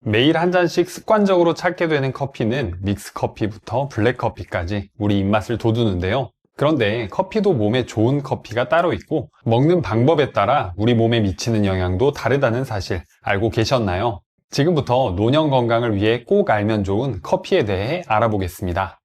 매일 한 잔씩 습관적으로 찾게 되는 커피는 믹스커피부터 블랙커피까지 우리 입맛을 돋우는데요. 그런데 커피도 몸에 좋은 커피가 따로 있고 먹는 방법에 따라 우리 몸에 미치는 영향도 다르다는 사실 알고 계셨나요? 지금부터 노년 건강을 위해 꼭 알면 좋은 커피에 대해 알아보겠습니다.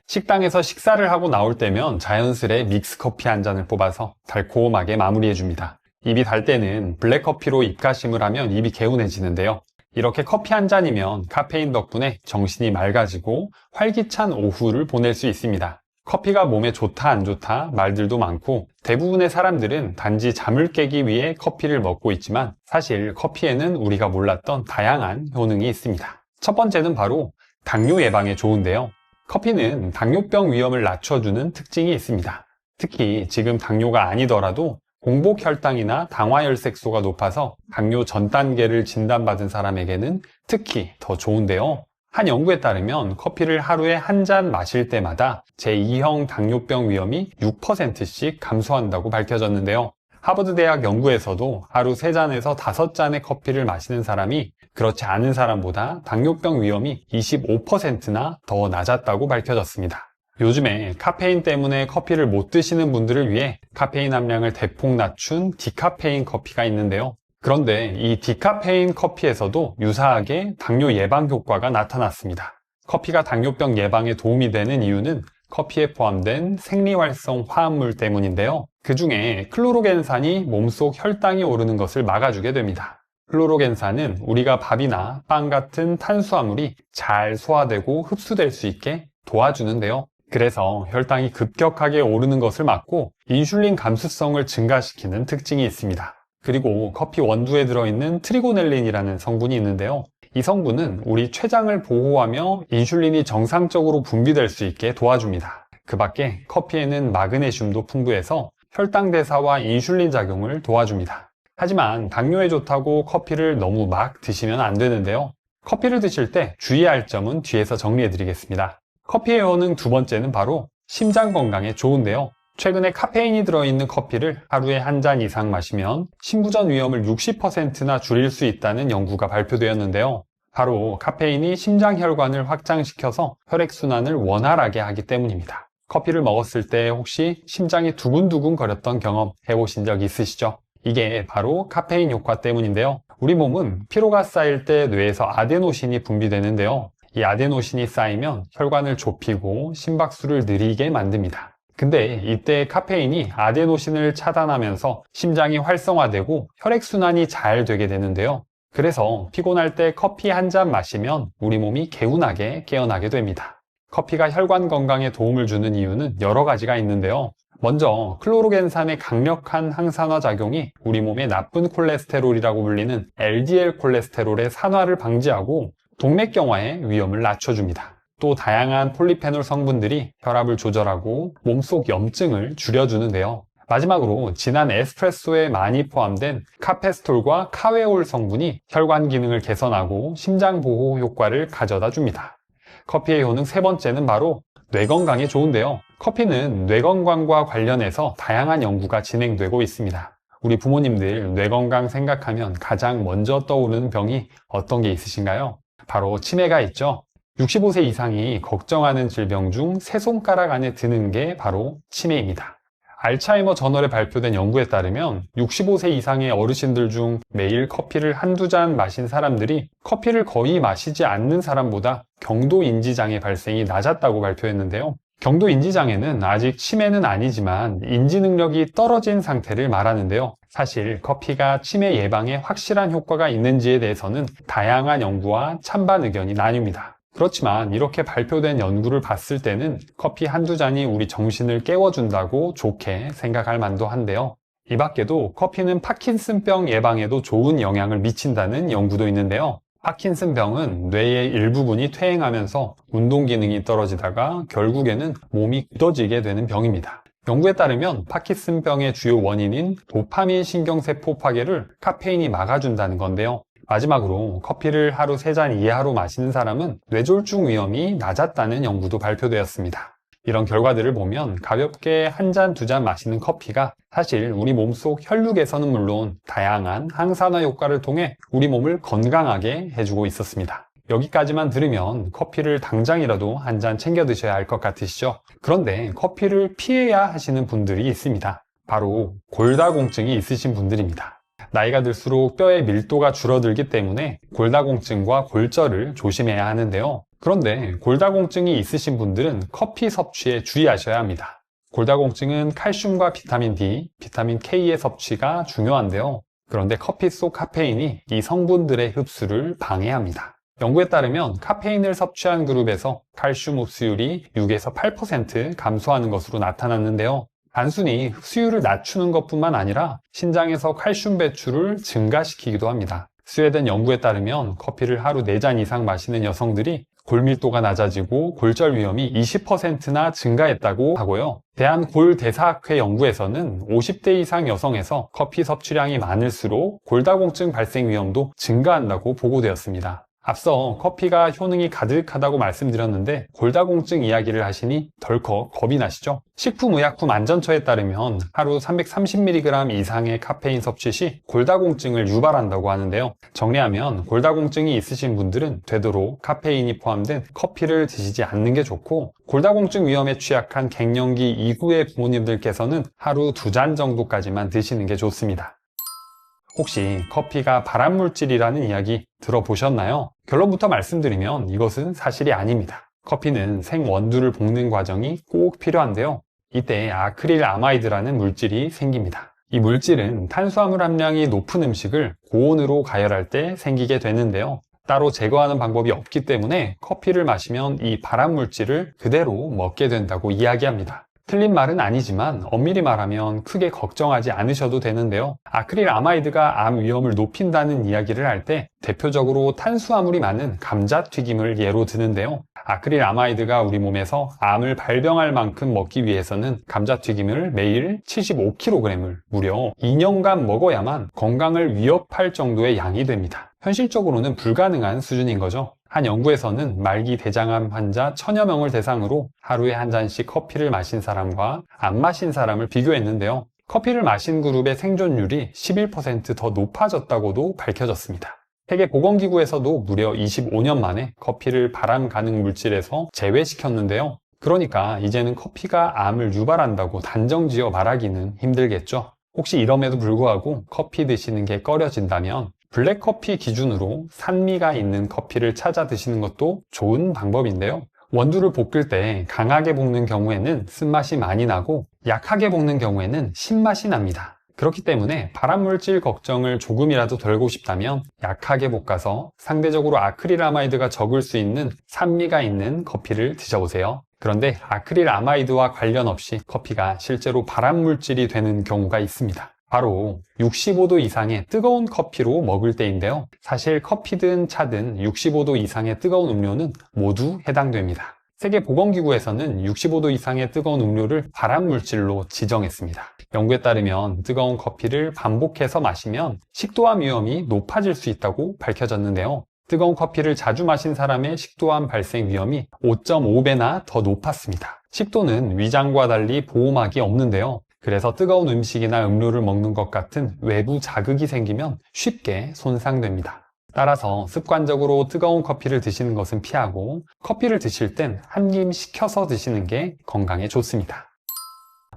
식당에서 식사를 하고 나올 때면 자연스레 믹스커피 한 잔을 뽑아서 달콤하게 마무리해줍니다. 입이 달 때는 블랙커피로 입가심을 하면 입이 개운해지는데요. 이렇게 커피 한 잔이면 카페인 덕분에 정신이 맑아지고 활기찬 오후를 보낼 수 있습니다. 커피가 몸에 좋다 안 좋다 말들도 많고 대부분의 사람들은 단지 잠을 깨기 위해 커피를 먹고 있지만 사실 커피에는 우리가 몰랐던 다양한 효능이 있습니다. 첫 번째는 바로 당뇨 예방에 좋은데요. 커피는 당뇨병 위험을 낮춰주는 특징이 있습니다. 특히 지금 당뇨가 아니더라도 공복 혈당이나 당화혈색소가 높아서 당뇨 전 단계를 진단받은 사람에게는 특히 더 좋은데요. 한 연구에 따르면 커피를 하루에 한 잔 마실 때마다 제2형 당뇨병 위험이 6%씩 감소한다고 밝혀졌는데요. 하버드 대학 연구에서도 하루 3잔에서 5잔의 커피를 마시는 사람이 그렇지 않은 사람보다 당뇨병 위험이 25%나 더 낮았다고 밝혀졌습니다. 요즘에 카페인 때문에 커피를 못 드시는 분들을 위해 카페인 함량을 대폭 낮춘 디카페인 커피가 있는데요. 그런데 이 디카페인 커피에서도 유사하게 당뇨 예방 효과가 나타났습니다. 커피가 당뇨병 예방에 도움이 되는 이유는 커피에 포함된 생리활성 화합물 때문인데요. 그 중에 클로로겐산이 몸속 혈당이 오르는 것을 막아주게 됩니다. 클로로겐산은 우리가 밥이나 빵 같은 탄수화물이 잘 소화되고 흡수될 수 있게 도와주는데요. 그래서 혈당이 급격하게 오르는 것을 막고 인슐린 감수성을 증가시키는 특징이 있습니다. 그리고 커피 원두에 들어있는 트리고넬린이라는 성분이 있는데요. 이 성분은 우리 췌장을 보호하며 인슐린이 정상적으로 분비될 수 있게 도와줍니다. 그 밖에 커피에는 마그네슘도 풍부해서 혈당 대사와 인슐린 작용을 도와줍니다. 하지만 당뇨에 좋다고 커피를 너무 막 드시면 안 되는데요. 커피를 드실 때 주의할 점은 뒤에서 정리해 드리겠습니다. 커피의 효능 두 번째는 바로 심장 건강에 좋은데요. 최근에 카페인이 들어있는 커피를 하루에 한 잔 이상 마시면 심부전 위험을 60%나 줄일 수 있다는 연구가 발표되었는데요. 바로 카페인이 심장 혈관을 확장시켜서 혈액순환을 원활하게 하기 때문입니다. 커피를 먹었을 때 혹시 심장이 두근두근 거렸던 경험 해보신 적 있으시죠? 이게 바로 카페인 효과 때문인데요. 우리 몸은 피로가 쌓일 때 뇌에서 아데노신이 분비되는데요. 이 아데노신이 쌓이면 혈관을 좁히고 심박수를 느리게 만듭니다. 근데 이때 카페인이 아데노신을 차단하면서 심장이 활성화되고 혈액순환이 잘 되게 되는데요. 그래서 피곤할 때 커피 한 잔 마시면 우리 몸이 개운하게 깨어나게 됩니다. 커피가 혈관 건강에 도움을 주는 이유는 여러 가지가 있는데요. 먼저 클로로겐산의 강력한 항산화 작용이 우리 몸의 나쁜 콜레스테롤이라고 불리는 LDL 콜레스테롤의 산화를 방지하고 동맥경화의 위험을 낮춰줍니다. 또 다양한 폴리페놀 성분들이 혈압을 조절하고 몸속 염증을 줄여주는데요. 마지막으로 진한 에스프레소에 많이 포함된 카페스톨과 카웨올 성분이 혈관 기능을 개선하고 심장 보호 효과를 가져다 줍니다. 커피의 효능 세 번째는 바로 뇌 건강에 좋은데요. 커피는 뇌 건강과 관련해서 다양한 연구가 진행되고 있습니다. 우리 부모님들 뇌 건강 생각하면 가장 먼저 떠오르는 병이 어떤 게 있으신가요? 바로 치매가 있죠. 65세 이상이 걱정하는 질병 중 세 손가락 안에 드는 게 바로 치매입니다. 알츠하이머 저널에 발표된 연구에 따르면 65세 이상의 어르신들 중 매일 커피를 한두 잔 마신 사람들이 커피를 거의 마시지 않는 사람보다 경도인지장애 발생이 낮았다고 발표했는데요. 경도인지장애는 아직 치매는 아니지만 인지 능력이 떨어진 상태를 말하는데요. 사실 커피가 치매 예방에 확실한 효과가 있는지에 대해서는 다양한 연구와 찬반 의견이 나뉩니다. 그렇지만 이렇게 발표된 연구를 봤을 때는 커피 한두 잔이 우리 정신을 깨워준다고 좋게 생각할 만도 한데요. 이 밖에도 커피는 파킨슨병 예방에도 좋은 영향을 미친다는 연구도 있는데요. 파킨슨병은 뇌의 일부분이 퇴행하면서 운동 기능이 떨어지다가 결국에는 몸이 굳어지게 되는 병입니다. 연구에 따르면 파킨슨병의 주요 원인인 도파민 신경세포 파괴를 카페인이 막아준다는 건데요. 마지막으로 커피를 하루 3잔 이하로 마시는 사람은 뇌졸중 위험이 낮았다는 연구도 발표되었습니다. 이런 결과들을 보면 가볍게 한 잔, 두 잔 마시는 커피가 사실 우리 몸속 혈육에서는 물론 다양한 항산화 효과를 통해 우리 몸을 건강하게 해주고 있었습니다. 여기까지만 들으면 커피를 당장이라도 한 잔 챙겨 드셔야 할 것 같으시죠? 그런데 커피를 피해야 하시는 분들이 있습니다. 바로 골다공증이 있으신 분들입니다. 나이가 들수록 뼈의 밀도가 줄어들기 때문에 골다공증과 골절을 조심해야 하는데요. 그런데 골다공증이 있으신 분들은 커피 섭취에 주의하셔야 합니다. 골다공증은 칼슘과 비타민 D, 비타민 K의 섭취가 중요한데요. 그런데 커피 속 카페인이 이 성분들의 흡수를 방해합니다. 연구에 따르면 카페인을 섭취한 그룹에서 칼슘 흡수율이 6에서 8% 감소하는 것으로 나타났는데요. 단순히 흡수율을 낮추는 것뿐만 아니라 신장에서 칼슘 배출을 증가시키기도 합니다. 스웨덴 연구에 따르면 커피를 하루 4잔 이상 마시는 여성들이 골밀도가 낮아지고 골절 위험이 20%나 증가했다고 하고요. 대한골대사학회 연구에서는 50대 이상 여성에서 커피 섭취량이 많을수록 골다공증 발생 위험도 증가한다고 보고되었습니다. 앞서 커피가 효능이 가득하다고 말씀드렸는데 골다공증 이야기를 하시니 덜컥 겁이 나시죠? 식품의약품안전처에 따르면 하루 330mg 이상의 카페인 섭취 시 골다공증을 유발한다고 하는데요. 정리하면 골다공증이 있으신 분들은 되도록 카페인이 포함된 커피를 드시지 않는 게 좋고, 골다공증 위험에 취약한 갱년기 이후의 부모님들께서는 하루 2잔 정도까지만 드시는 게 좋습니다. 혹시 커피가 발암물질이라는 이야기 들어보셨나요? 결론부터 말씀드리면 이것은 사실이 아닙니다. 커피는 생원두를 볶는 과정이 꼭 필요한데요. 이때 아크릴아마이드라는 물질이 생깁니다. 이 물질은 탄수화물 함량이 높은 음식을 고온으로 가열할 때 생기게 되는데요. 따로 제거하는 방법이 없기 때문에 커피를 마시면 이 발암물질을 그대로 먹게 된다고 이야기합니다. 틀린 말은 아니지만 엄밀히 말하면 크게 걱정하지 않으셔도 되는데요. 아크릴아마이드가 암 위험을 높인다는 이야기를 할 때 대표적으로 탄수화물이 많은 감자튀김을 예로 드는데요. 아크릴아마이드가 우리 몸에서 암을 발병할 만큼 먹기 위해서는 감자튀김을 매일 75kg을 무려 2년간 먹어야만 건강을 위협할 정도의 양이 됩니다. 현실적으로는 불가능한 수준인 거죠. 한 연구에서는 말기 대장암 환자 1000여 명을 대상으로 하루에 한 잔씩 커피를 마신 사람과 안 마신 사람을 비교했는데요. 커피를 마신 그룹의 생존율이 11% 더 높아졌다고도 밝혀졌습니다. 세계보건기구에서도 무려 25년 만에 커피를 발암 가능 물질에서 제외시켰는데요. 그러니까 이제는 커피가 암을 유발한다고 단정지어 말하기는 힘들겠죠. 혹시 이럼에도 불구하고 커피 드시는 게 꺼려진다면 블랙커피 기준으로 산미가 있는 커피를 찾아 드시는 것도 좋은 방법인데요. 원두를 볶을 때 강하게 볶는 경우에는 쓴맛이 많이 나고 약하게 볶는 경우에는 신맛이 납니다. 그렇기 때문에 발암물질 걱정을 조금이라도 덜고 싶다면 약하게 볶아서 상대적으로 아크릴아마이드가 적을 수 있는 산미가 있는 커피를 드셔보세요. 그런데 아크릴아마이드와 관련 없이 커피가 실제로 발암물질이 되는 경우가 있습니다. 바로 65도 이상의 뜨거운 커피로 먹을 때인데요. 사실 커피든 차든 65도 이상의 뜨거운 음료는 모두 해당됩니다. 세계보건기구에서는 65도 이상의 뜨거운 음료를 발암물질로 지정했습니다. 연구에 따르면 뜨거운 커피를 반복해서 마시면 식도암 위험이 높아질 수 있다고 밝혀졌는데요. 뜨거운 커피를 자주 마신 사람의 식도암 발생 위험이 5.5배나 더 높았습니다. 식도는 위장과 달리 보호막이 없는데요. 그래서 뜨거운 음식이나 음료를 먹는 것 같은 외부 자극이 생기면 쉽게 손상됩니다. 따라서 습관적으로 뜨거운 커피를 드시는 것은 피하고 커피를 드실 땐 한 김 식혀서 드시는 게 건강에 좋습니다.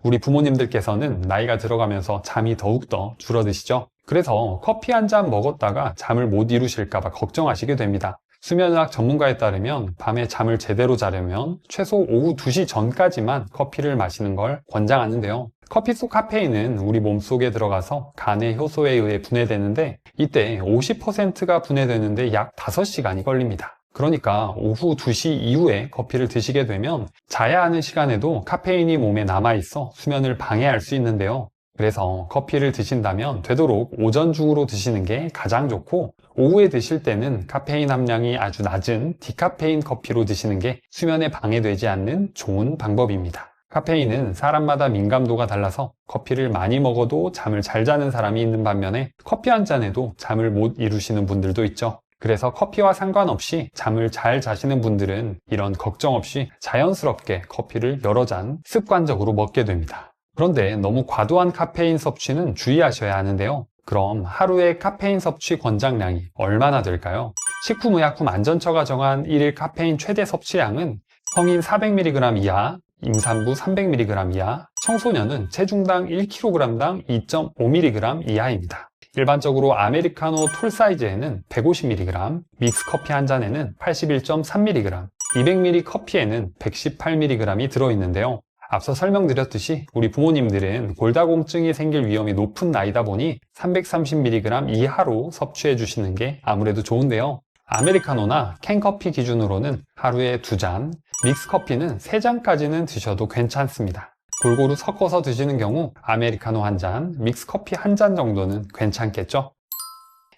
우리 부모님들께서는 나이가 들어가면서 잠이 더욱더 줄어드시죠? 그래서 커피 한 잔 먹었다가 잠을 못 이루실까 봐 걱정하시게 됩니다. 수면의학 전문가에 따르면 밤에 잠을 제대로 자려면 최소 오후 2시 전까지만 커피를 마시는 걸 권장하는데요. 커피 속 카페인은 우리 몸속에 들어가서 간의 효소에 의해 분해되는데 이때 50%가 분해되는데 약 5시간이 걸립니다. 그러니까 오후 2시 이후에 커피를 드시게 되면 자야 하는 시간에도 카페인이 몸에 남아있어 수면을 방해할 수 있는데요. 그래서 커피를 드신다면 되도록 오전 중으로 드시는 게 가장 좋고, 오후에 드실 때는 카페인 함량이 아주 낮은 디카페인 커피로 드시는 게 수면에 방해되지 않는 좋은 방법입니다. 카페인은 사람마다 민감도가 달라서 커피를 많이 먹어도 잠을 잘 자는 사람이 있는 반면에 커피 한 잔에도 잠을 못 이루시는 분들도 있죠. 그래서 커피와 상관없이 잠을 잘 자시는 분들은 이런 걱정 없이 자연스럽게 커피를 여러 잔 습관적으로 먹게 됩니다. 그런데 너무 과도한 카페인 섭취는 주의하셔야 하는데요. 그럼 하루의 카페인 섭취 권장량이 얼마나 될까요? 식품의약품안전처가 정한 1일 카페인 최대 섭취량은 성인 400mg 이하, 임산부 300mg 이하, 청소년은 체중당 1kg당 2.5mg 이하입니다. 일반적으로 아메리카노 톨 사이즈에는 150mg, 믹스커피 한 잔에는 81.3mg, 200ml 커피에는 118mg이 들어있는데요. 앞서 설명드렸듯이 우리 부모님들은 골다공증이 생길 위험이 높은 나이다 보니 330mg 이하로 섭취해 주시는 게 아무래도 좋은데요. 아메리카노나 캔커피 기준으로는 하루에 2잔, 믹스커피는 3잔까지는 드셔도 괜찮습니다. 골고루 섞어서 드시는 경우 아메리카노 한 잔, 믹스커피 한 잔 정도는 괜찮겠죠?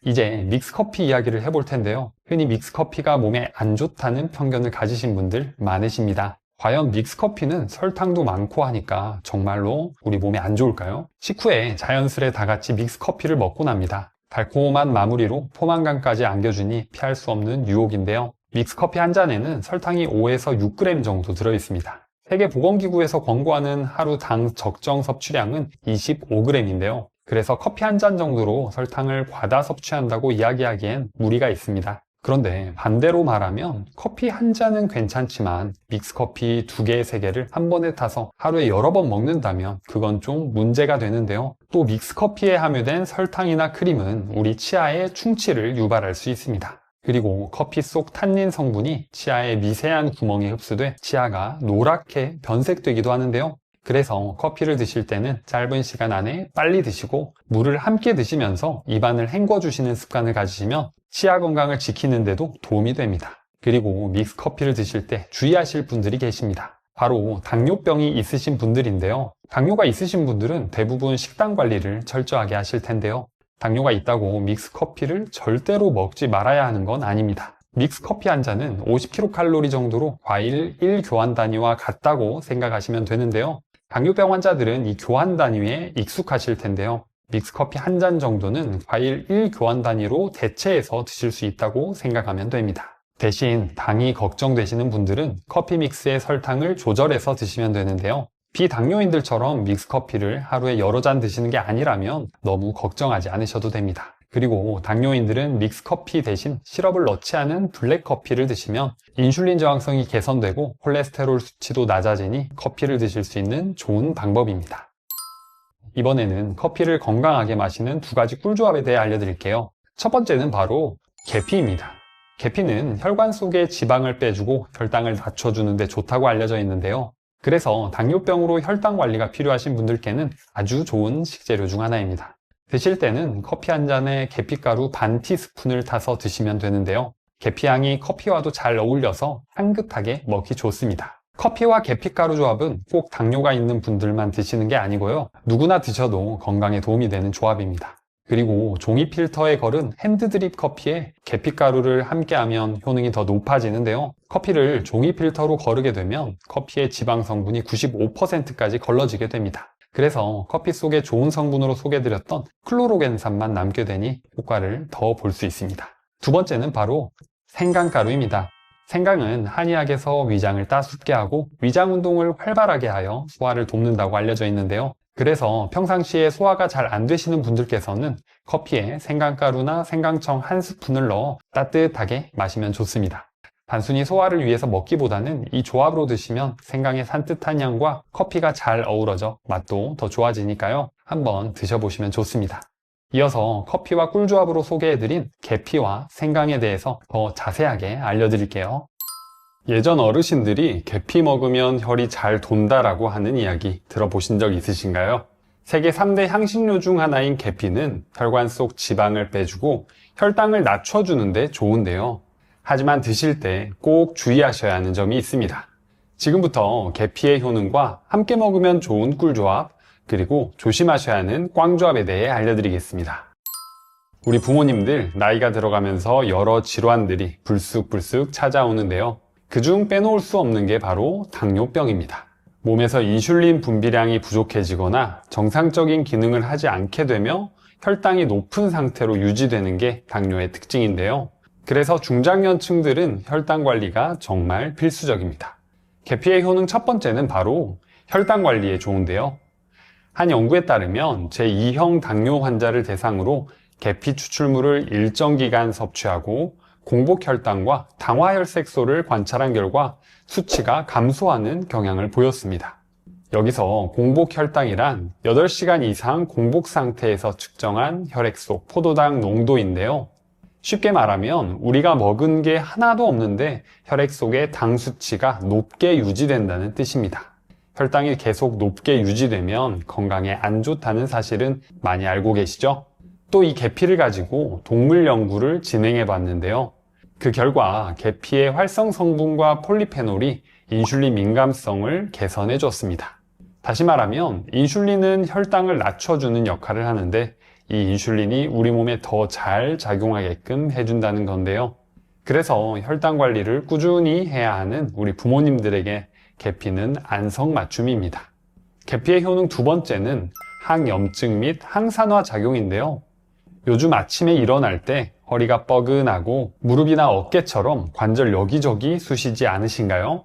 이제 믹스커피 이야기를 해볼 텐데요. 흔히 믹스커피가 몸에 안 좋다는 편견을 가지신 분들 많으십니다. 과연 믹스커피는 설탕도 많고 하니까 정말로 우리 몸에 안 좋을까요? 식후에 자연스레 다 같이 믹스커피를 먹고 납니다. 달콤한 마무리로 포만감까지 안겨주니 피할 수 없는 유혹인데요. 믹스커피 한 잔에는 설탕이 5에서 6g 정도 들어있습니다. 세계보건기구에서 권고하는 하루 당 적정 섭취량은 25g인데요. 그래서 커피 한 잔 정도로 설탕을 과다 섭취한다고 이야기하기엔 무리가 있습니다. 그런데 반대로 말하면 커피 한 잔은 괜찮지만 믹스커피 2개, 3개를 한 번에 타서 하루에 여러 번 먹는다면 그건 좀 문제가 되는데요. 또 믹스커피에 함유된 설탕이나 크림은 우리 치아에 충치를 유발할 수 있습니다. 그리고 커피 속 탄닌 성분이 치아의 미세한 구멍에 흡수돼 치아가 노랗게 변색되기도 하는데요. 그래서 커피를 드실 때는 짧은 시간 안에 빨리 드시고 물을 함께 드시면서 입안을 헹궈주시는 습관을 가지시면 치아 건강을 지키는 데도 도움이 됩니다. 그리고 믹스커피를 드실 때 주의하실 분들이 계십니다. 바로 당뇨병이 있으신 분들인데요. 당뇨가 있으신 분들은 대부분 식단 관리를 철저하게 하실 텐데요. 당뇨가 있다고 믹스커피를 절대로 먹지 말아야 하는 건 아닙니다. 믹스커피 한 잔은 50kcal 정도로 과일 1교환 단위와 같다고 생각하시면 되는데요. 당뇨병 환자들은 이 교환 단위에 익숙하실 텐데요. 믹스커피 한 잔 정도는 과일 1교환 단위로 대체해서 드실 수 있다고 생각하면 됩니다. 대신 당이 걱정되시는 분들은 커피 믹스의 설탕을 조절해서 드시면 되는데요. 비당뇨인들처럼 믹스커피를 하루에 여러 잔 드시는 게 아니라면 너무 걱정하지 않으셔도 됩니다. 그리고 당뇨인들은 믹스커피 대신 시럽을 넣지 않은 블랙커피를 드시면 인슐린 저항성이 개선되고 콜레스테롤 수치도 낮아지니 커피를 드실 수 있는 좋은 방법입니다. 이번에는 커피를 건강하게 마시는 2가지 꿀조합에 대해 알려드릴게요. 첫 번째는 바로 계피입니다. 계피는 혈관 속의 지방을 빼주고 혈당을 낮춰주는 데 좋다고 알려져 있는데요. 그래서 당뇨병으로 혈당 관리가 필요하신 분들께는 아주 좋은 식재료 중 하나입니다. 드실 때는 커피 한 잔에 계피가루 반 티스푼을 타서 드시면 되는데요. 계피향이 커피와도 잘 어울려서 향긋하게 먹기 좋습니다. 커피와 계피가루 조합은 꼭 당뇨가 있는 분들만 드시는 게 아니고요. 누구나 드셔도 건강에 도움이 되는 조합입니다. 그리고 종이 필터에 걸은 핸드드립 커피에 계피가루를 함께하면 효능이 더 높아지는데요. 커피를 종이 필터로 거르게 되면 커피의 지방 성분이 95%까지 걸러지게 됩니다. 그래서 커피 속에 좋은 성분으로 소개드렸던 클로로겐산만 남게 되니 효과를 더 볼 수 있습니다. 두 번째는 바로 생강가루입니다. 생강은 한의학에서 위장을 따숩게 하고 위장 운동을 활발하게 하여 소화를 돕는다고 알려져 있는데요. 그래서 평상시에 소화가 잘 안 되시는 분들께서는 커피에 생강가루나 생강청 한 스푼을 넣어 따뜻하게 마시면 좋습니다. 단순히 소화를 위해서 먹기보다는 이 조합으로 드시면 생강의 산뜻한 향과 커피가 잘 어우러져 맛도 더 좋아지니까요. 한번 드셔보시면 좋습니다. 이어서 커피와 꿀조합으로 소개해드린 계피와 생강에 대해서 더 자세하게 알려드릴게요. 예전 어르신들이 계피 먹으면 혈이 잘 돈다라고 하는 이야기 들어보신 적 있으신가요? 세계 3대 향신료 중 하나인 계피는 혈관 속 지방을 빼주고 혈당을 낮춰주는데 좋은데요. 하지만 드실 때 꼭 주의하셔야 하는 점이 있습니다. 지금부터 계피의 효능과 함께 먹으면 좋은 꿀조합, 그리고 조심하셔야 하는 꽝조합에 대해 알려드리겠습니다. 우리 부모님들 나이가 들어가면서 여러 질환들이 불쑥불쑥 찾아오는데요. 그중 빼놓을 수 없는 게 바로 당뇨병입니다. 몸에서 인슐린 분비량이 부족해지거나 정상적인 기능을 하지 않게 되며 혈당이 높은 상태로 유지되는 게 당뇨의 특징인데요. 그래서 중장년층들은 혈당 관리가 정말 필수적입니다. 계피의 효능 첫 번째는 바로 혈당 관리에 좋은데요. 한 연구에 따르면 제2형 당뇨 환자를 대상으로 계피 추출물을 일정 기간 섭취하고 공복 혈당과 당화혈색소를 관찰한 결과 수치가 감소하는 경향을 보였습니다. 여기서 공복 혈당이란 8시간 이상 공복 상태에서 측정한 혈액속 포도당 농도인데요. 쉽게 말하면 우리가 먹은 게 하나도 없는데 혈액 속의 당 수치가 높게 유지된다는 뜻입니다. 혈당이 계속 높게 유지되면 건강에 안 좋다는 사실은 많이 알고 계시죠? 또 이 계피를 가지고 동물 연구를 진행해 봤는데요. 그 결과 계피의 활성 성분과 폴리페놀이 인슐린 민감성을 개선해 줬습니다. 다시 말하면 인슐린은 혈당을 낮춰주는 역할을 하는데 이 인슐린이 우리 몸에 더 잘 작용하게끔 해준다는 건데요. 그래서 혈당 관리를 꾸준히 해야 하는 우리 부모님들에게 계피는 안성맞춤입니다. 계피의 효능 두 번째는 항염증 및 항산화 작용인데요. 요즘 아침에 일어날 때 허리가 뻐근하고 무릎이나 어깨처럼 관절 여기저기 쑤시지 않으신가요?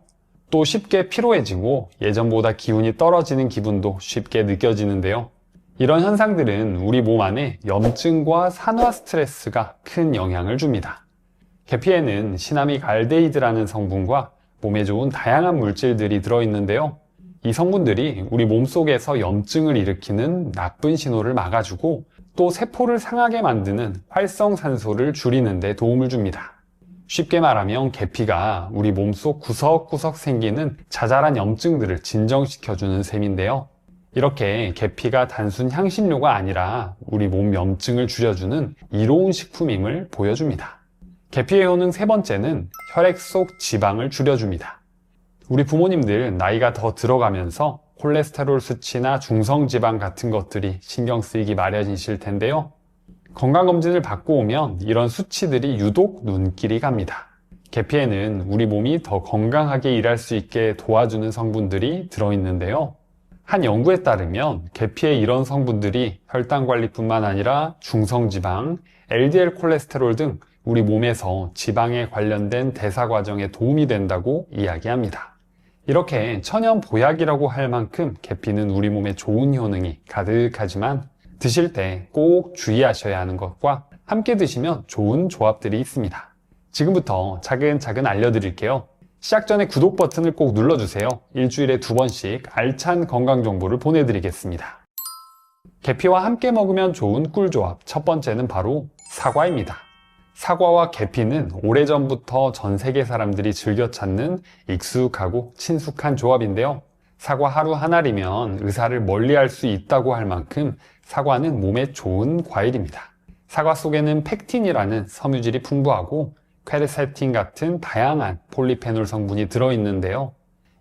또 쉽게 피로해지고 예전보다 기운이 떨어지는 기분도 쉽게 느껴지는데요. 이런 현상들은 우리 몸 안에 염증과 산화 스트레스가 큰 영향을 줍니다. 계피에는 시나믹 알데히드라는 성분과 몸에 좋은 다양한 물질들이 들어있는데요. 이 성분들이 우리 몸속에서 염증을 일으키는 나쁜 신호를 막아주고 또 세포를 상하게 만드는 활성산소를 줄이는 데 도움을 줍니다. 쉽게 말하면 계피가 우리 몸속 구석구석 생기는 자잘한 염증들을 진정시켜주는 셈인데요. 이렇게 계피가 단순 향신료가 아니라 우리 몸 염증을 줄여주는 이로운 식품임을 보여줍니다. 계피의 효능 세 번째는 혈액 속 지방을 줄여줍니다. 우리 부모님들 나이가 더 들어가면서 콜레스테롤 수치나 중성지방 같은 것들이 신경 쓰이기 마련이실 텐데요. 건강검진을 받고 오면 이런 수치들이 유독 눈길이 갑니다. 계피에는 우리 몸이 더 건강하게 일할 수 있게 도와주는 성분들이 들어있는데요. 한 연구에 따르면 계피의 이런 성분들이 혈당 관리뿐만 아니라 중성지방, LDL 콜레스테롤 등 우리 몸에서 지방에 관련된 대사 과정에 도움이 된다고 이야기합니다. 이렇게 천연 보약이라고 할 만큼 계피는 우리 몸에 좋은 효능이 가득하지만 드실 때 꼭 주의하셔야 하는 것과 함께 드시면 좋은 조합들이 있습니다. 지금부터 차근차근 알려드릴게요. 시작 전에 구독 버튼을 꼭 눌러주세요. 일주일에 2번씩 알찬 건강 정보를 보내드리겠습니다. 계피와 함께 먹으면 좋은 꿀조합 첫 번째는 바로 사과입니다. 사과와 계피는 오래전부터 전 세계 사람들이 즐겨 찾는 익숙하고 친숙한 조합인데요. 사과 하루 한 알이면 의사를 멀리할 수 있다고 할 만큼 사과는 몸에 좋은 과일입니다. 사과 속에는 펙틴이라는 섬유질이 풍부하고 퀘르세틴 같은 다양한 폴리페놀 성분이 들어있는데요.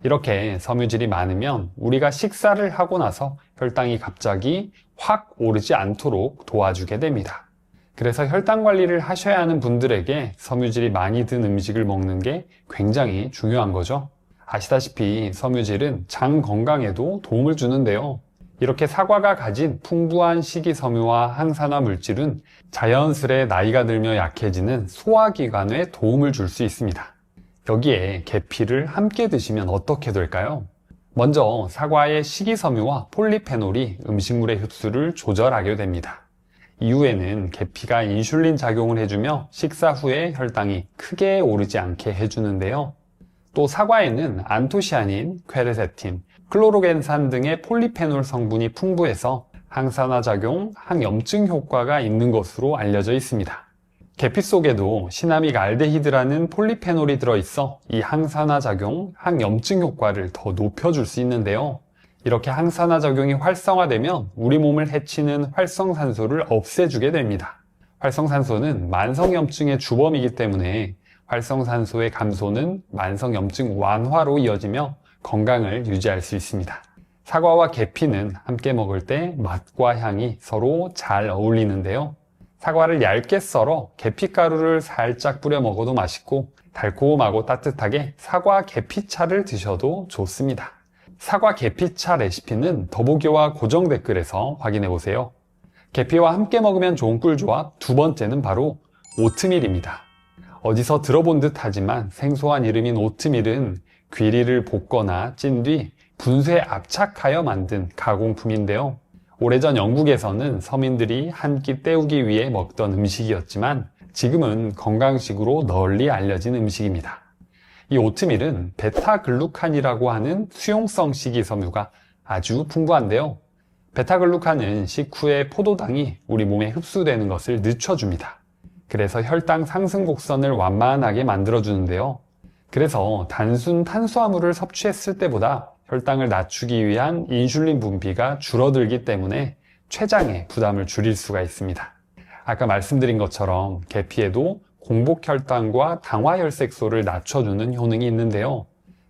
이렇게 섬유질이 많으면 우리가 식사를 하고 나서 혈당이 갑자기 확 오르지 않도록 도와주게 됩니다. 그래서 혈당 관리를 하셔야 하는 분들에게 섬유질이 많이 든 음식을 먹는 게 굉장히 중요한 거죠. 아시다시피 섬유질은 장 건강에도 도움을 주는데요. 이렇게 사과가 가진 풍부한 식이섬유와 항산화 물질은 자연스레 나이가 들며 약해지는 소화기관에 도움을 줄 수 있습니다. 여기에 계피를 함께 드시면 어떻게 될까요? 먼저 사과의 식이섬유와 폴리페놀이 음식물의 흡수를 조절하게 됩니다. 이후에는 계피가 인슐린 작용을 해주며 식사 후에 혈당이 크게 오르지 않게 해주는데요. 또 사과에는 안토시아닌, 퀘르세틴, 클로로겐산 등의 폴리페놀 성분이 풍부해서 항산화 작용, 항염증 효과가 있는 것으로 알려져 있습니다. 계피 속에도 시나믹 알데히드라는 폴리페놀이 들어있어 이 항산화 작용, 항염증 효과를 더 높여줄 수 있는데요. 이렇게 항산화 작용이 활성화되면 우리 몸을 해치는 활성산소를 없애주게 됩니다. 활성산소는 만성염증의 주범이기 때문에 활성산소의 감소는 만성염증 완화로 이어지며 건강을 유지할 수 있습니다. 사과와 계피는 함께 먹을 때 맛과 향이 서로 잘 어울리는데요. 사과를 얇게 썰어 계피가루를 살짝 뿌려 먹어도 맛있고 달콤하고 따뜻하게 사과 계피차를 드셔도 좋습니다. 사과 계피차 레시피는 더보기와 고정 댓글에서 확인해 보세요. 계피와 함께 먹으면 좋은 꿀조합 두 번째는 바로 오트밀입니다. 어디서 들어본 듯 하지만 생소한 이름인 오트밀은 귀리를 볶거나 찐 뒤 분수에 압착하여 만든 가공품인데요. 오래전 영국에서는 서민들이 한 끼 때우기 위해 먹던 음식이었지만 지금은 건강식으로 널리 알려진 음식입니다. 이 오트밀은 베타글루칸이라고 하는 수용성 식이섬유가 아주 풍부한데요. 베타글루칸은 식후에 포도당이 우리 몸에 흡수되는 것을 늦춰줍니다. 그래서 혈당 상승 곡선을 완만하게 만들어주는데요. 그래서 단순 탄수화물을 섭취했을 때보다 혈당을 낮추기 위한 인슐린 분비가 줄어들기 때문에 췌장의 부담을 줄일 수가 있습니다. 아까 말씀드린 것처럼 계피에도 공복혈당과 당화혈색소를 낮춰주는 효능이 있는데요.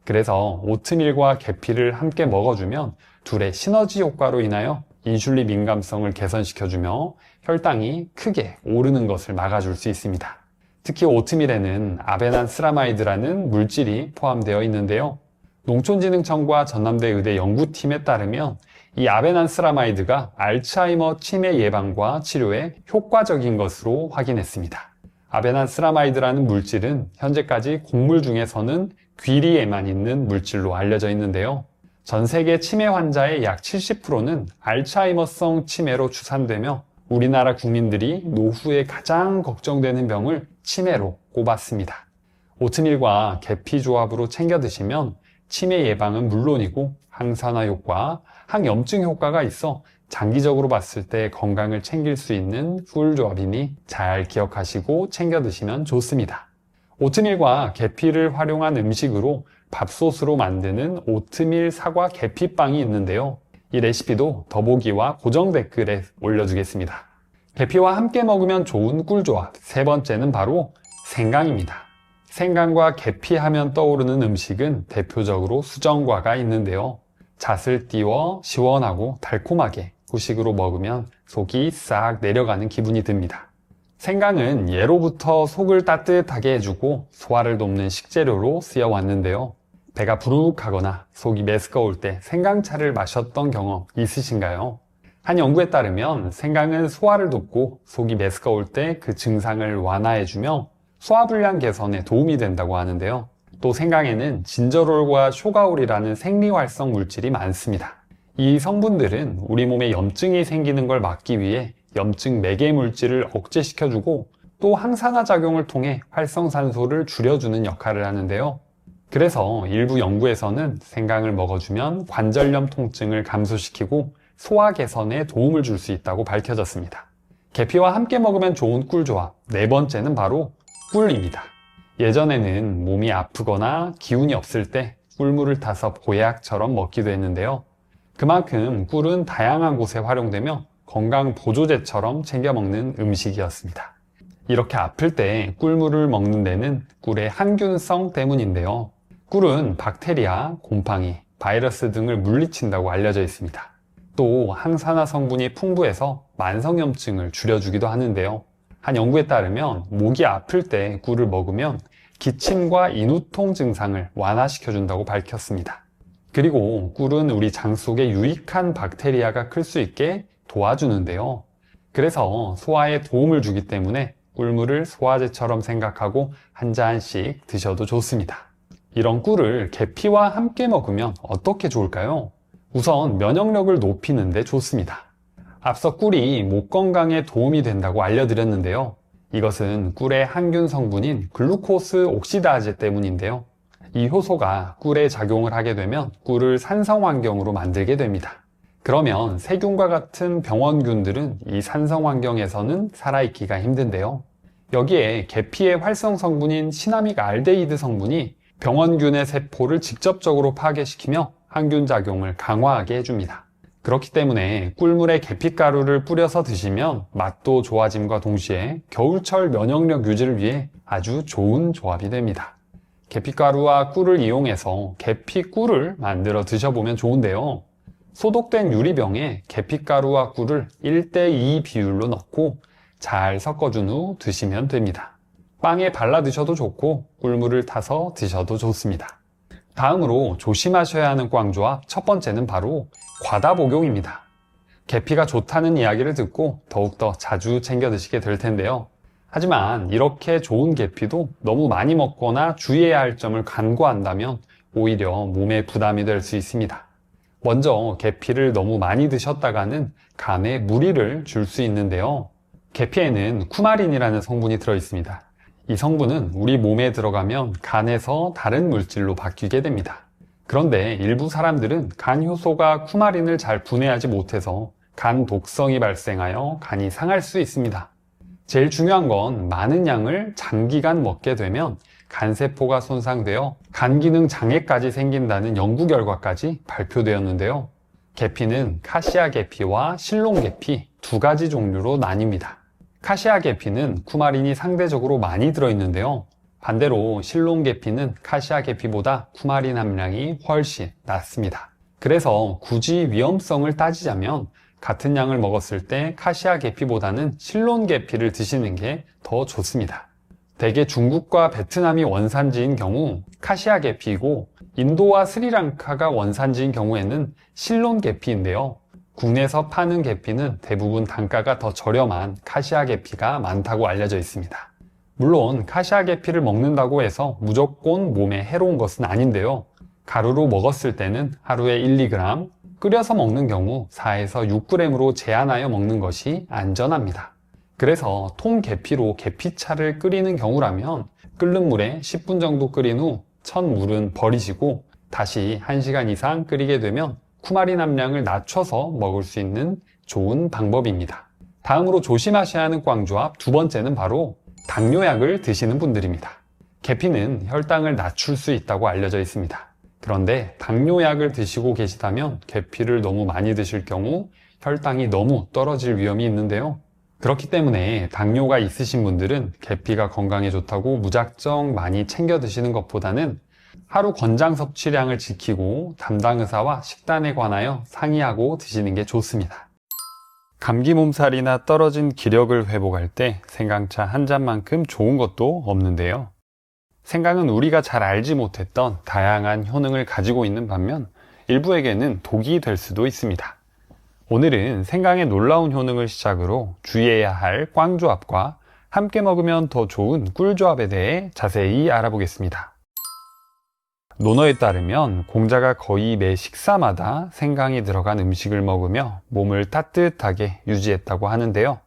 그래서 오트밀과 계피를 함께 먹어주면 둘의 시너지 효과로 인하여 인슐린 민감성을 개선시켜주며 혈당이 크게 오르는 것을 막아줄 수 있습니다. 특히 오트밀에는 아베난스라마이드라는 물질이 포함되어 있는데요. 농촌진흥청과 전남대 의대 연구팀에 따르면 이 아베난스라마이드가 알츠하이머 치매 예방과 치료에 효과적인 것으로 확인했습니다. 아베난스라마이드라는 물질은 현재까지 곡물 중에서는 귀리에만 있는 물질로 알려져 있는데요. 전 세계 치매 환자의 약 70%는 알츠하이머성 치매로 추산되며 우리나라 국민들이 노후에 가장 걱정되는 병을 치매로 꼽았습니다. 오트밀과 계피 조합으로 챙겨 드시면 치매 예방은 물론이고 항산화 효과, 항염증 효과가 있어 장기적으로 봤을 때 건강을 챙길 수 있는 꿀 조합이니 잘 기억하시고 챙겨 드시면 좋습니다. 오트밀과 계피를 활용한 음식으로 밥솥으로 만드는 오트밀 사과 계피빵이 있는데요. 이 레시피도 더보기와 고정 댓글에 올려주겠습니다. 계피와 함께 먹으면 좋은 꿀조합 세 번째는 바로 생강입니다. 생강과 계피 하면 떠오르는 음식은 대표적으로 수정과가 있는데요. 잣을 띄워 시원하고 달콤하게 후식으로 먹으면 속이 싹 내려가는 기분이 듭니다. 생강은 예로부터 속을 따뜻하게 해주고 소화를 돕는 식재료로 쓰여왔는데요. 배가 부룩하거나 속이 메스꺼울 때 생강차를 마셨던 경험 있으신가요? 한 연구에 따르면 생강은 소화를 돕고 속이 메스꺼울 때 그 증상을 완화해주며 소화불량 개선에 도움이 된다고 하는데요. 또 생강에는 진저롤과 쇼가올이라는 생리활성 물질이 많습니다. 이 성분들은 우리 몸에 염증이 생기는 걸 막기 위해 염증 매개 물질을 억제시켜주고 또 항산화 작용을 통해 활성산소를 줄여주는 역할을 하는데요. 그래서 일부 연구에서는 생강을 먹어주면 관절염 통증을 감소시키고 소화 개선에 도움을 줄 수 있다고 밝혀졌습니다. 계피와 함께 먹으면 좋은 꿀조합 네 번째는 바로 꿀입니다. 예전에는 몸이 아프거나 기운이 없을 때 꿀물을 타서 보약처럼 먹기도 했는데요. 그만큼 꿀은 다양한 곳에 활용되며 건강 보조제처럼 챙겨 먹는 음식이었습니다. 이렇게 아플 때 꿀물을 먹는 데는 꿀의 항균성 때문인데요. 꿀은 박테리아, 곰팡이, 바이러스 등을 물리친다고 알려져 있습니다. 또 항산화 성분이 풍부해서 만성염증을 줄여주기도 하는데요. 한 연구에 따르면 목이 아플 때 꿀을 먹으면 기침과 인후통 증상을 완화시켜준다고 밝혔습니다. 그리고 꿀은 우리 장 속에 유익한 박테리아가 클 수 있게 도와주는데요. 그래서 소화에 도움을 주기 때문에 꿀물을 소화제처럼 생각하고 한 잔씩 드셔도 좋습니다. 이런 꿀을 계피와 함께 먹으면 어떻게 좋을까요? 우선 면역력을 높이는 데 좋습니다. 앞서 꿀이 목 건강에 도움이 된다고 알려드렸는데요. 이것은 꿀의 항균 성분인 글루코스 옥시다제 때문인데요. 이 효소가 꿀에 작용을 하게 되면 꿀을 산성 환경으로 만들게 됩니다. 그러면 세균과 같은 병원균들은 이 산성 환경에서는 살아있기가 힘든데요. 여기에 계피의 활성 성분인 시나믹 알데히드 성분이 병원균의 세포를 직접적으로 파괴시키며 항균 작용을 강화하게 해줍니다. 그렇기 때문에 꿀물에 계피가루를 뿌려서 드시면 맛도 좋아짐과 동시에 겨울철 면역력 유지를 위해 아주 좋은 조합이 됩니다. 계피가루와 꿀을 이용해서 계피꿀을 만들어 드셔보면 좋은데요. 소독된 유리병에 계피가루와 꿀을 1:2 비율로 넣고 잘 섞어준 후 드시면 됩니다. 빵에 발라 드셔도 좋고 꿀물을 타서 드셔도 좋습니다. 다음으로 조심하셔야 하는 꽝조합 첫 번째는 바로 과다 복용입니다. 계피가 좋다는 이야기를 듣고 더욱더 자주 챙겨 드시게 될 텐데요. 하지만 이렇게 좋은 계피도 너무 많이 먹거나 주의해야 할 점을 간과한다면 오히려 몸에 부담이 될 수 있습니다. 먼저 계피를 너무 많이 드셨다가는 간에 무리를 줄 수 있는데요. 계피에는 쿠마린이라는 성분이 들어있습니다. 이 성분은 우리 몸에 들어가면 간에서 다른 물질로 바뀌게 됩니다. 그런데 일부 사람들은 간 효소가 쿠마린을 잘 분해하지 못해서 간 독성이 발생하여 간이 상할 수 있습니다. 제일 중요한 건 많은 양을 장기간 먹게 되면 간세포가 손상되어 간 기능 장애까지 생긴다는 연구 결과까지 발표되었는데요. 계피는 카시아 계피와 실론 계피 두 가지 종류로 나뉩니다. 카시아 계피는 쿠마린이 상대적으로 많이 들어있는데요. 반대로 실론 계피는 카시아 계피보다 쿠마린 함량이 훨씬 낮습니다. 그래서 굳이 위험성을 따지자면 같은 양을 먹었을 때 카시아 계피보다는 실론 계피를 드시는 게 더 좋습니다. 대개 중국과 베트남이 원산지인 경우 카시아 계피이고 인도와 스리랑카가 원산지인 경우에는 실론 계피인데요. 국내에서 파는 계피는 대부분 단가가 더 저렴한 카시아 계피가 많다고 알려져 있습니다. 물론 카시아 계피를 먹는다고 해서 무조건 몸에 해로운 것은 아닌데요. 가루로 먹었을 때는 하루에 1, 2g, 끓여서 먹는 경우 4에서 6g으로 제한하여 먹는 것이 안전합니다. 그래서 통 계피로 계피차를 끓이는 경우라면 끓는 물에 10분 정도 끓인 후 첫 물은 버리시고 다시 1시간 이상 끓이게 되면 쿠마린 함량을 낮춰서 먹을 수 있는 좋은 방법입니다. 다음으로 조심하셔야 하는 꽝조합 두 번째는 바로 당뇨약을 드시는 분들입니다. 계피는 혈당을 낮출 수 있다고 알려져 있습니다. 그런데 당뇨약을 드시고 계시다면 계피를 너무 많이 드실 경우 혈당이 너무 떨어질 위험이 있는데요. 그렇기 때문에 당뇨가 있으신 분들은 계피가 건강에 좋다고 무작정 많이 챙겨 드시는 것보다는 하루 권장 섭취량을 지키고 담당 의사와 식단에 관하여 상의하고 드시는 게 좋습니다. 감기 몸살이나 떨어진 기력을 회복할 때 생강차 한 잔만큼 좋은 것도 없는데요. 생강은 우리가 잘 알지 못했던 다양한 효능을 가지고 있는 반면 일부에게는 독이 될 수도 있습니다. 오늘은 생강의 놀라운 효능을 시작으로 주의해야 할 꽝조합과 함께 먹으면 더 좋은 꿀조합에 대해 자세히 알아보겠습니다. 논어에 따르면 공자가 거의 매 식사마다 생강이 들어간 음식을 먹으며 몸을 따뜻하게 유지했다고 하는데요.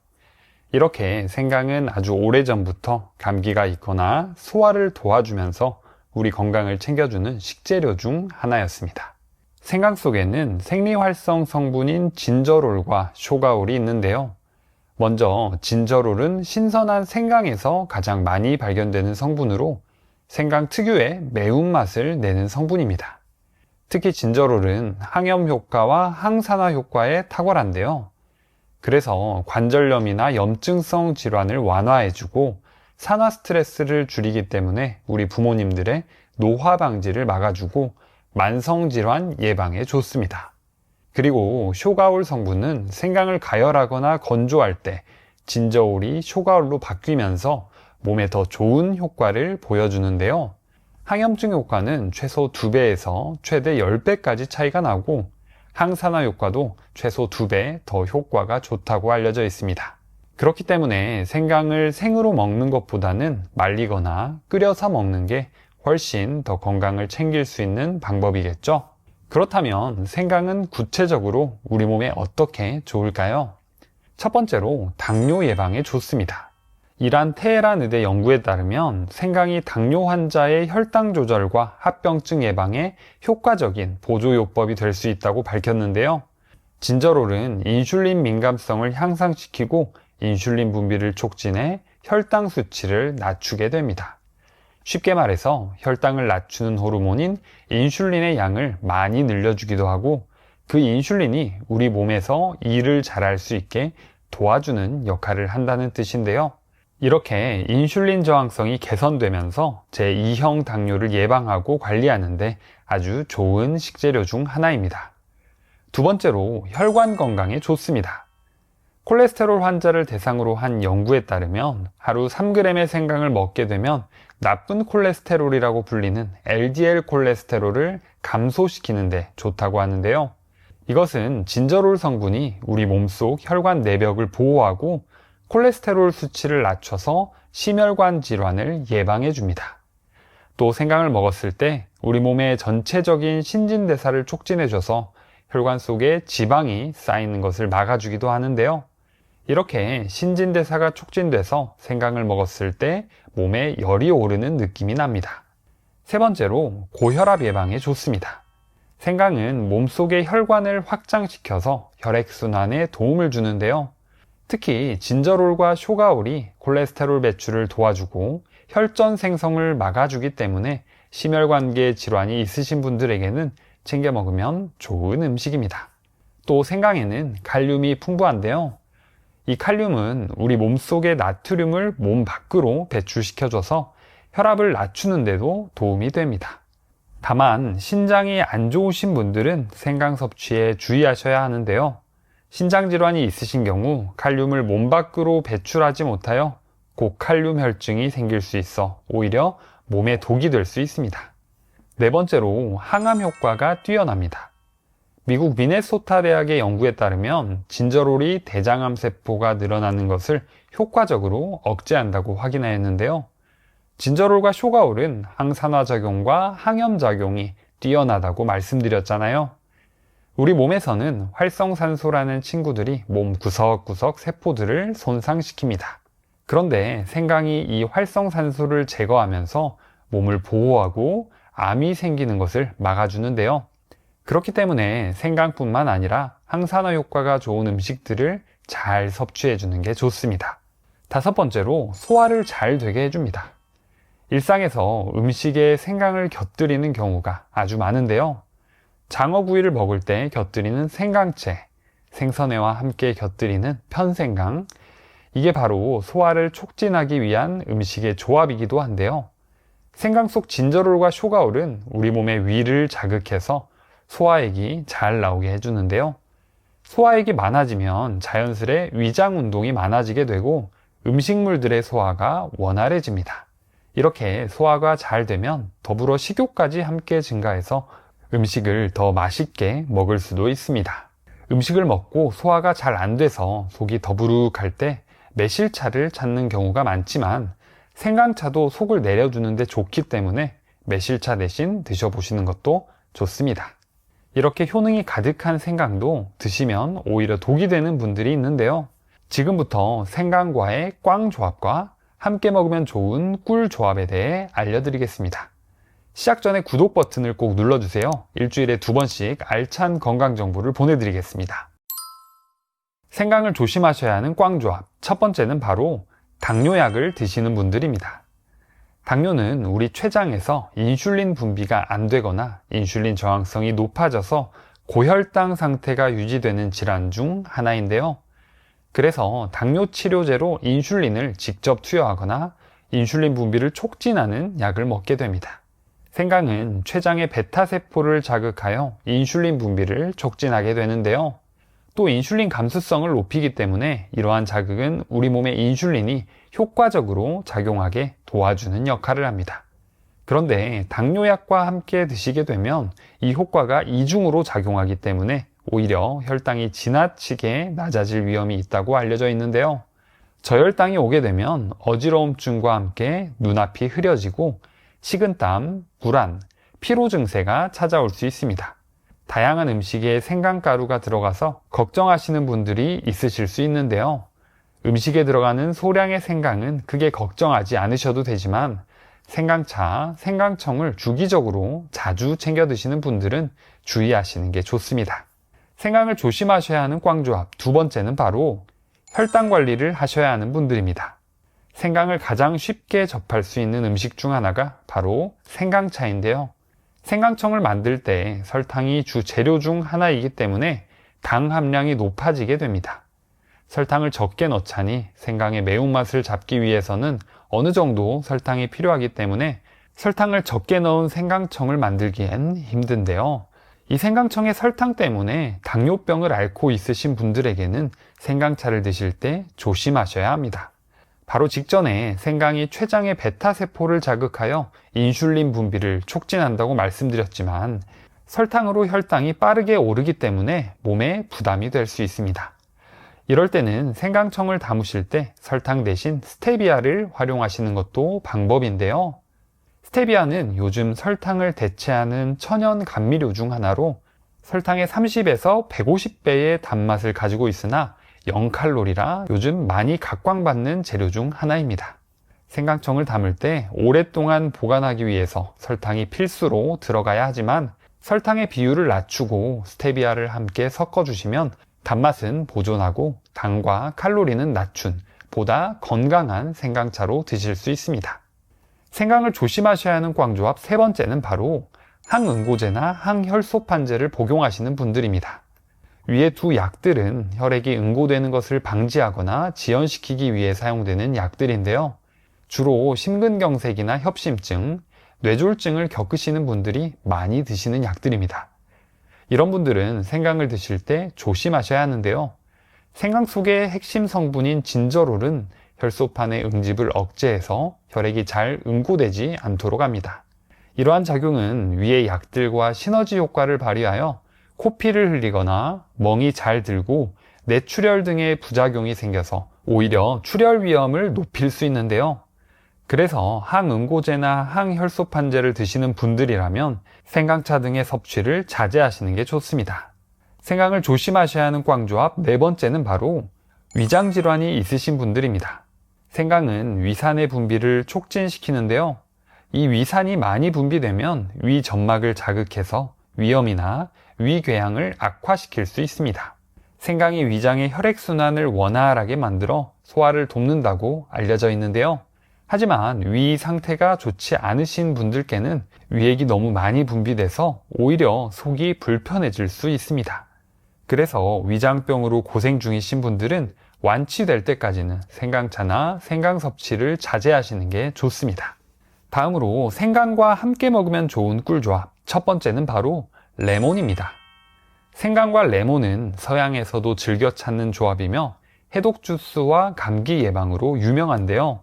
이렇게 생강은 아주 오래전부터 감기가 있거나 소화를 도와주면서 우리 건강을 챙겨주는 식재료 중 하나였습니다. 생강 속에는 생리활성 성분인 진저롤과 쇼가올이 있는데요. 먼저 진저롤은 신선한 생강에서 가장 많이 발견되는 성분으로 생강 특유의 매운맛을 내는 성분입니다. 특히 진저롤은 항염 효과와 항산화 효과에 탁월한데요. 그래서 관절염이나 염증성 질환을 완화해주고 산화 스트레스를 줄이기 때문에 우리 부모님들의 노화 방지를 막아주고 만성질환 예방에 좋습니다. 그리고 쇼가올 성분은 생강을 가열하거나 건조할 때 진저올이 쇼가올로 바뀌면서 몸에 더 좋은 효과를 보여주는데요. 항염증 효과는 최소 2배에서 최대 10배까지 차이가 나고 항산화 효과도 최소 2배 더 효과가 좋다고 알려져 있습니다. 그렇기 때문에 생강을 생으로 먹는 것보다는 말리거나 끓여서 먹는 게 훨씬 더 건강을 챙길 수 있는 방법이겠죠? 그렇다면 생강은 구체적으로 우리 몸에 어떻게 좋을까요? 첫 번째로 당뇨 예방에 좋습니다. 이란 테헤란 의대 연구에 따르면 생강이 당뇨 환자의 혈당 조절과 합병증 예방에 효과적인 보조요법이 될 수 있다고 밝혔는데요. 진저롤은 인슐린 민감성을 향상시키고 인슐린 분비를 촉진해 혈당 수치를 낮추게 됩니다. 쉽게 말해서 혈당을 낮추는 호르몬인 인슐린의 양을 많이 늘려주기도 하고 그 인슐린이 우리 몸에서 일을 잘할 수 있게 도와주는 역할을 한다는 뜻인데요. 이렇게 인슐린 저항성이 개선되면서 제2형 당뇨를 예방하고 관리하는데 아주 좋은 식재료 중 하나입니다. 두 번째로 혈관 건강에 좋습니다. 콜레스테롤 환자를 대상으로 한 연구에 따르면 하루 3g의 생강을 먹게 되면 나쁜 콜레스테롤이라고 불리는 LDL 콜레스테롤을 감소시키는 데 좋다고 하는데요. 이것은 진저롤 성분이 우리 몸속 혈관 내벽을 보호하고 콜레스테롤 수치를 낮춰서 심혈관 질환을 예방해 줍니다. 또 생강을 먹었을 때 우리 몸의 전체적인 신진대사를 촉진해줘서 혈관 속에 지방이 쌓이는 것을 막아주기도 하는데요. 이렇게 신진대사가 촉진돼서 생강을 먹었을 때 몸에 열이 오르는 느낌이 납니다. 세 번째로 고혈압 예방에 좋습니다. 생강은 몸속의 혈관을 확장시켜서 혈액순환에 도움을 주는데요. 특히 진저롤과 쇼가올이 콜레스테롤 배출을 도와주고 혈전 생성을 막아주기 때문에 심혈관계 질환이 있으신 분들에게는 챙겨 먹으면 좋은 음식입니다. 또 생강에는 칼륨이 풍부한데요. 이 칼륨은 우리 몸속의 나트륨을 몸 밖으로 배출시켜줘서 혈압을 낮추는 데도 도움이 됩니다. 다만 신장이 안 좋으신 분들은 생강 섭취에 주의하셔야 하는데요. 신장 질환이 있으신 경우 칼륨을 몸 밖으로 배출하지 못하여 고칼륨 혈증이 생길 수 있어 오히려 몸에 독이 될 수 있습니다. 네 번째로 항암 효과가 뛰어납니다. 미국 미네소타 대학의 연구에 따르면 진저롤이 대장암 세포가 늘어나는 것을 효과적으로 억제한다고 확인하였는데요. 진저롤과 쇼가올은 항산화작용과 항염작용이 뛰어나다고 말씀드렸잖아요. 우리 몸에서는 활성산소라는 친구들이 몸 구석구석 세포들을 손상시킵니다. 그런데 생강이 이 활성산소를 제거하면서 몸을 보호하고 암이 생기는 것을 막아주는데요. 그렇기 때문에 생강뿐만 아니라 항산화 효과가 좋은 음식들을 잘 섭취해주는 게 좋습니다. 다섯 번째로 소화를 잘 되게 해줍니다. 일상에서 음식에 생강을 곁들이는 경우가 아주 많은데요. 장어구이를 먹을 때 곁들이는 생강채, 생선회와 함께 곁들이는 편생강, 이게 바로 소화를 촉진하기 위한 음식의 조합이기도 한데요. 생강 속 진저롤과 쇼가올은 우리 몸의 위를 자극해서 소화액이 잘 나오게 해주는데요. 소화액이 많아지면 자연스레 위장 운동이 많아지게 되고 음식물들의 소화가 원활해집니다. 이렇게 소화가 잘 되면 더불어 식욕까지 함께 증가해서 음식을 더 맛있게 먹을 수도 있습니다. 음식을 먹고 소화가 잘 안 돼서 속이 더부룩할 때 매실차를 찾는 경우가 많지만 생강차도 속을 내려주는데 좋기 때문에 매실차 대신 드셔보시는 것도 좋습니다. 이렇게 효능이 가득한 생강도 드시면 오히려 독이 되는 분들이 있는데요. 지금부터 생강과의 꽝 조합과 함께 먹으면 좋은 꿀 조합에 대해 알려드리겠습니다. 시작 전에 구독 버튼을 꼭 눌러주세요. 일주일에 2번씩 알찬 건강 정보를 보내드리겠습니다. 생강을 조심하셔야 하는 꽝 조합. 첫 번째는 바로 당뇨약을 드시는 분들입니다. 당뇨는 우리 췌장에서 인슐린 분비가 안 되거나 인슐린 저항성이 높아져서 고혈당 상태가 유지되는 질환 중 하나인데요. 그래서 당뇨 치료제로 인슐린을 직접 투여하거나 인슐린 분비를 촉진하는 약을 먹게 됩니다. 생강은 췌장의 베타세포를 자극하여 인슐린 분비를 촉진하게 되는데요. 또 인슐린 감수성을 높이기 때문에 이러한 자극은 우리 몸의 인슐린이 효과적으로 작용하게 도와주는 역할을 합니다. 그런데 당뇨약과 함께 드시게 되면 이 효과가 이중으로 작용하기 때문에 오히려 혈당이 지나치게 낮아질 위험이 있다고 알려져 있는데요. 저혈당이 오게 되면 어지러움증과 함께 눈앞이 흐려지고 식은땀, 불안, 피로 증세가 찾아올 수 있습니다. 다양한 음식에 생강가루가 들어가서 걱정하시는 분들이 있으실 수 있는데요. 음식에 들어가는 소량의 생강은 크게 걱정하지 않으셔도 되지만 생강차, 생강청을 주기적으로 자주 챙겨 드시는 분들은 주의하시는 게 좋습니다. 생강을 조심하셔야 하는 꽝조합 두 번째는 바로 혈당 관리를 하셔야 하는 분들입니다. 생강을 가장 쉽게 접할 수 있는 음식 중 하나가 바로 생강차인데요. 생강청을 만들 때 설탕이 주 재료 중 하나이기 때문에 당 함량이 높아지게 됩니다. 설탕을 적게 넣자니 생강의 매운맛을 잡기 위해서는 어느 정도 설탕이 필요하기 때문에 설탕을 적게 넣은 생강청을 만들기엔 힘든데요. 이 생강청의 설탕 때문에 당뇨병을 앓고 있으신 분들에게는 생강차를 드실 때 조심하셔야 합니다. 바로 직전에 생강이 췌장의 베타세포를 자극하여 인슐린 분비를 촉진한다고 말씀드렸지만 설탕으로 혈당이 빠르게 오르기 때문에 몸에 부담이 될 수 있습니다. 이럴 때는 생강청을 담으실 때 설탕 대신 스테비아를 활용하시는 것도 방법인데요. 스테비아는 요즘 설탕을 대체하는 천연 감미료 중 하나로 설탕의 30에서 150배의 단맛을 가지고 있으나 0칼로리라 요즘 많이 각광받는 재료 중 하나입니다. 생강청을 담을 때 오랫동안 보관하기 위해서 설탕이 필수로 들어가야 하지만 설탕의 비율을 낮추고 스테비아를 함께 섞어주시면 단맛은 보존하고 당과 칼로리는 낮춘 보다 건강한 생강차로 드실 수 있습니다. 생강을 조심하셔야 하는 꽝조합 세 번째는 바로 항응고제나 항혈소판제를 복용하시는 분들입니다. 위의 두 약들은 혈액이 응고되는 것을 방지하거나 지연시키기 위해 사용되는 약들인데요. 주로 심근경색이나 협심증, 뇌졸중을 겪으시는 분들이 많이 드시는 약들입니다. 이런 분들은 생강을 드실 때 조심하셔야 하는데요. 생강 속의 핵심 성분인 진저롤은 혈소판의 응집을 억제해서 혈액이 잘 응고되지 않도록 합니다. 이러한 작용은 위의 약들과 시너지 효과를 발휘하여 코피를 흘리거나 멍이 잘 들고 뇌출혈 등의 부작용이 생겨서 오히려 출혈 위험을 높일 수 있는데요. 그래서 항응고제나 항혈소판제를 드시는 분들이라면 생강차 등의 섭취를 자제하시는 게 좋습니다. 생강을 조심하셔야 하는 꽝조합 네 번째는 바로 위장질환이 있으신 분들입니다. 생강은 위산의 분비를 촉진시키는데요. 이 위산이 많이 분비되면 위 점막을 자극해서 위염이나 위궤양을 악화시킬 수 있습니다. 생강이 위장의 혈액순환을 원활하게 만들어 소화를 돕는다고 알려져 있는데요. 하지만 위 상태가 좋지 않으신 분들께는 위액이 너무 많이 분비돼서 오히려 속이 불편해질 수 있습니다. 그래서 위장병으로 고생 중이신 분들은 완치될 때까지는 생강차나 생강 섭취를 자제하시는 게 좋습니다. 다음으로 생강과 함께 먹으면 좋은 꿀조합 첫 번째는 바로 레몬입니다. 생강과 레몬은 서양에서도 즐겨 찾는 조합이며 해독 주스와 감기 예방으로 유명한데요.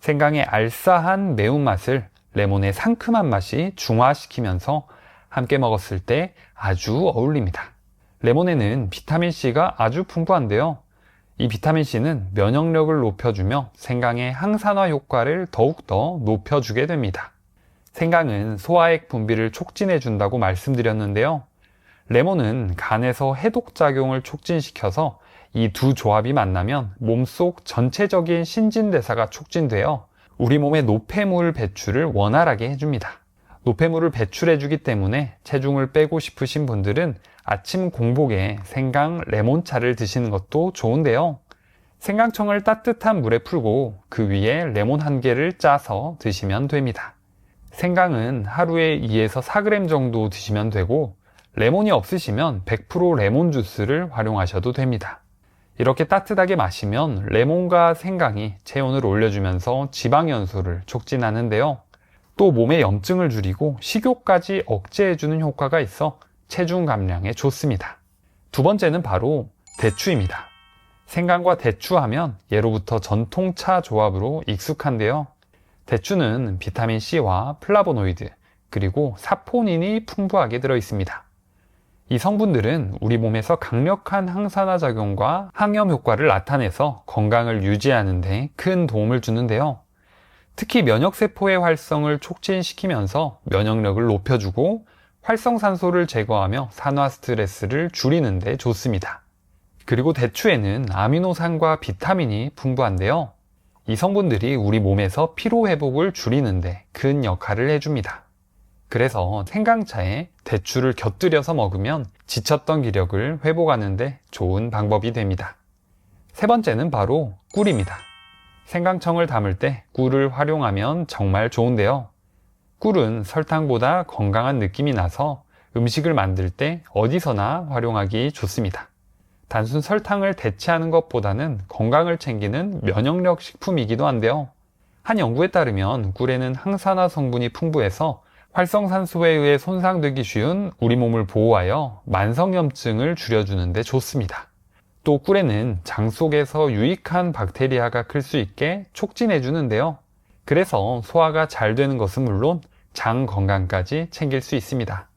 생강의 알싸한 매운맛을 레몬의 상큼한 맛이 중화시키면서 함께 먹었을 때 아주 어울립니다. 레몬에는 비타민C가 아주 풍부한데요. 이 비타민C는 면역력을 높여주며 생강의 항산화 효과를 더욱더 높여주게 됩니다. 생강은 소화액 분비를 촉진해준다고 말씀드렸는데요. 레몬은 간에서 해독작용을 촉진시켜서 이 두 조합이 만나면 몸속 전체적인 신진대사가 촉진되어 우리 몸의 노폐물 배출을 원활하게 해줍니다. 노폐물을 배출해주기 때문에 체중을 빼고 싶으신 분들은 아침 공복에 생강 레몬차를 드시는 것도 좋은데요. 생강청을 따뜻한 물에 풀고 그 위에 레몬 1개를 짜서 드시면 됩니다. 생강은 하루에 2에서 4g 정도 드시면 되고 레몬이 없으시면 100% 레몬 주스를 활용하셔도 됩니다. 이렇게 따뜻하게 마시면 레몬과 생강이 체온을 올려주면서 지방 연소를 촉진하는데요. 또 몸의 염증을 줄이고 식욕까지 억제해주는 효과가 있어 체중 감량에 좋습니다. 두 번째는 바로 대추입니다. 생강과 대추 하면 예로부터 전통차 조합으로 익숙한데요. 대추는 비타민C와 플라보노이드 그리고 사포닌이 풍부하게 들어있습니다. 이 성분들은 우리 몸에서 강력한 항산화 작용과 항염 효과를 나타내서 건강을 유지하는 데 큰 도움을 주는데요. 특히 면역세포의 활성을 촉진시키면서 면역력을 높여주고 활성산소를 제거하며 산화 스트레스를 줄이는 데 좋습니다. 그리고 대추에는 아미노산과 비타민이 풍부한데요. 이 성분들이 우리 몸에서 피로회복을 줄이는 데 큰 역할을 해줍니다. 그래서 생강차에 대추를 곁들여서 먹으면 지쳤던 기력을 회복하는 데 좋은 방법이 됩니다. 세 번째는 바로 꿀입니다. 생강청을 담을 때 꿀을 활용하면 정말 좋은데요. 꿀은 설탕보다 건강한 느낌이 나서 음식을 만들 때 어디서나 활용하기 좋습니다. 단순 설탕을 대체하는 것보다는 건강을 챙기는 면역력 식품이기도 한데요. 한 연구에 따르면 꿀에는 항산화 성분이 풍부해서 활성산소에 의해 손상되기 쉬운 우리 몸을 보호하여 만성염증을 줄여주는 데 좋습니다. 또 꿀에는 장 속에서 유익한 박테리아가 클 수 있게 촉진해 주는데요. 그래서 소화가 잘 되는 것은 물론 장 건강까지 챙길 수 있습니다.